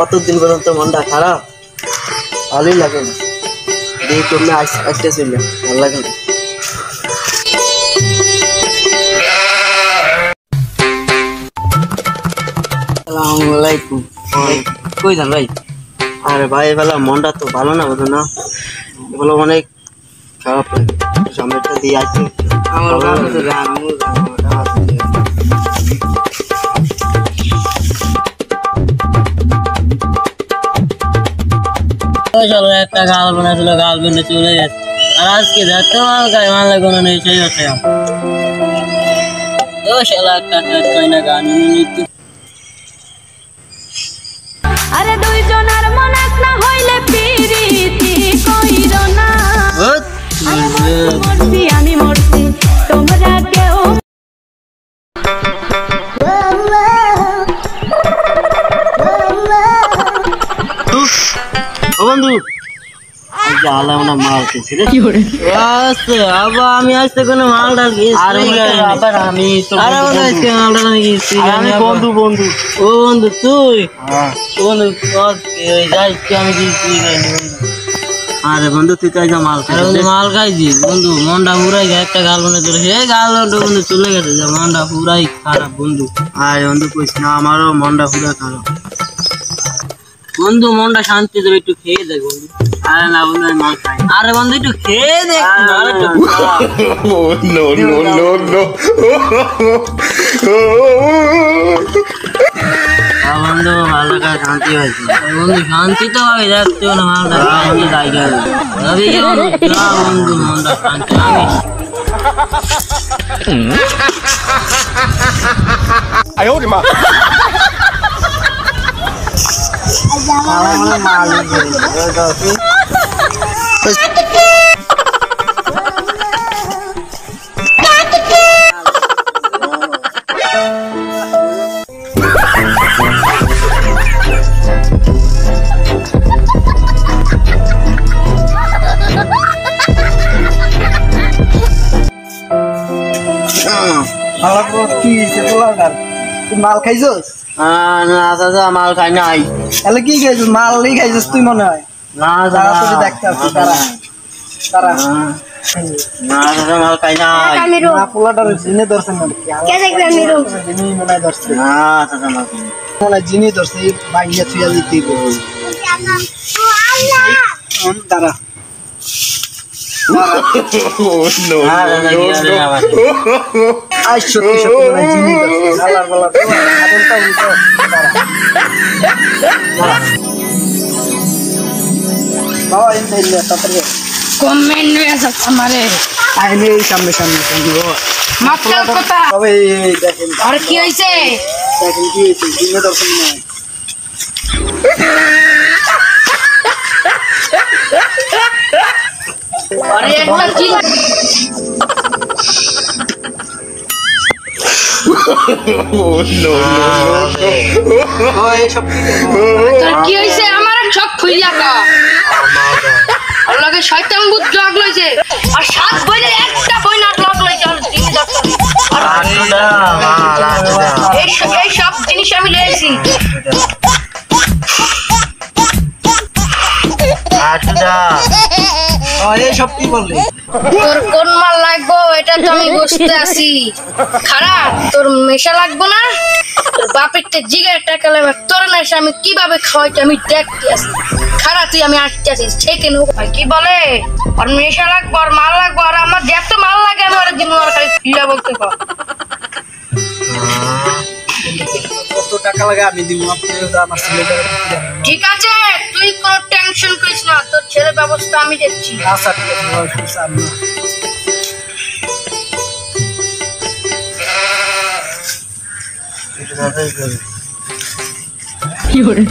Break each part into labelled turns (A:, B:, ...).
A: কতদিন পর্যন্ত মনটা খারাপ ভালোই লাগে না এই তুমি আজকে ছিল ভালো লাগে না আসসালামু আলাইকুম কই যান ভাই আরে ভাই বেলা মনটা তো ভালো না বুঝো না বলো অনেক খারাপ লাগে সামনেটা দিয়ে আসছে আমার গান তো গান চলো একটা গার্লফ্রেন্ড ছিল গার্লফ্রেন্ডে চলে গেছে আর আজকে যাচ্ছে মাল খাই মালে কোনো নেই সেই হচ্ছে 10 লাখ টাকা কইনা গান নিতে
B: আরে দুইজনের মন এক না হইলে পিরিতি কইরো না আমি মরছি তোমরা কেউ
A: বন্ধু জ্বালাও না মাল কি করে আচ্ছা আবার আমি আজকে কোনো মাল ডাকি আবার আমি আরে আজকে মাল ডাকি গেছি আমি বন্ধু বন্ধু ও বন্ধু তুই বন্ধু যাই কি আমি কি আরে বন্ধু তুই তাই যা মাল খাই মাল খাইছি বন্ধু মনটা পুরাই একটা গাল মনে চলে সেই গাল বন্ধু চলে গেছে যে মনটা পুরাই খারাপ বন্ধু আরে বন্ধু কইস না আমারও মনটা পুরা খারাপ বন্ধু মনটা শান্তি দেবে একটু খেয়ে দেখ বন্ধু আরে না বন্ধু মাল খাই আরে বন্ধু একটু খেয়ে দেখ নো নো নো নো বন্ধু ভালো কাজ শান্তি হয়েছে বন্ধু শান্তি তো হবে যাচ্ছে না মালটা বন্ধু জায়গা বন্ধু মনটা শান্তি আমি মাল খাইছস না মাল খাই নাই তাহলে কি খাইছস মালই খাইছস তুই মনে হয় না যারা তুই দেখতে আসছিস তারা না দাদা মাল খাই নাই না পোলাটার জিনে ধরছেন না কে দেখবে মিরু জিনি মনে ধরছে না দাদা মাল খাই মনে জিনি ধরছে বাইয়া থুয়া দিতে বল আল্লাহ তারা no আই সত্যি সত্যি মানে জিনি আল্লাহর বলা আদলটা উল্টো বাবা ইনশাআল্লাহ তারপরে কমেন্ট এসে আমারে আইলে সামনে সামনে দিব মাত্র কথা তবে দেখেন আর কি হইছে দেখেন কি হইছে জিনি দর্শন না আরে একটা জিন নো ওই সব তোর কি হইছে আমার চোখ খুইলা কা আল্লাহকে শয়তান বুদ্ধ লাগ লইছে আর সাত বইলে একটা বই না লাগ লইছে আর জিন দর্শন আর না এই সব জিনিস আমি লইছি আচ্ছা আরে সব কি বললি তোর কোন মাল লাগবো এটা তো আমি বুঝতে আছি খারাপ তোর মেশা লাগবো না তোর বাপের তে জিগার টাকা লাগবে তোর নেশা আমি কিভাবে খাওয়াইতে আমি দেখতে আছি খারাপ তুই আমি আসতে আছি ঠিক নো কি বলে আর মেশা লাগবো আর মাল লাগবো আর আমার যত মাল লাগে আমি ওর দিন আর খালি ফিলা বলতে কর কত টাকা লাগে আমি দিব আপনি আমার ছেলেটা ঠিক আছে তুই কোনো টেনশন করিস না তোর ছেলের ব্যবস্থা আমি দেখছি আচ্ছা ঠিক আছে সামনে এটা দাদাই করে কি হরে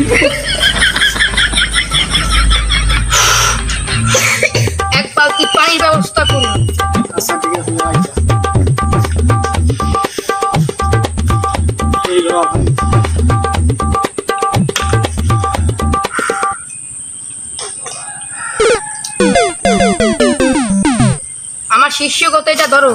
A: এক বালতি পানির ব্যবস্থা করুন আচ্ছা ঠিক আছে
C: শীর্ষগত এটা ধরো।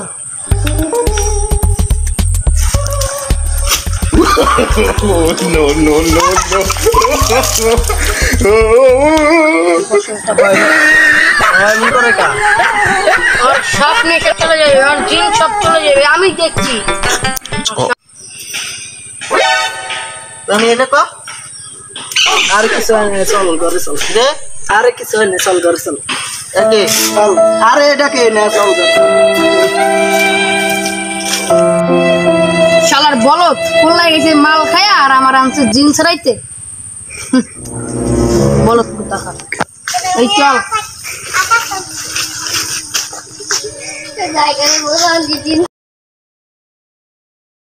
C: আর সাপ নেশা চলে যাবে, আর জিন সব চলে যাবে, আমি দেখছি।
A: আমি এটা কর
D: আর কিছু হয় না, চল ঘরে চল
A: রে
D: আরে কিছু হয় না, চল ঘরে চল
A: একে
D: চল আরে এটাকে না চল ঘরে
C: শালার বলদ কোল্লাই গেছে মাল খায় আর আমার আনছে জিন ছড়াইতে। বলদ কোথা এই চল।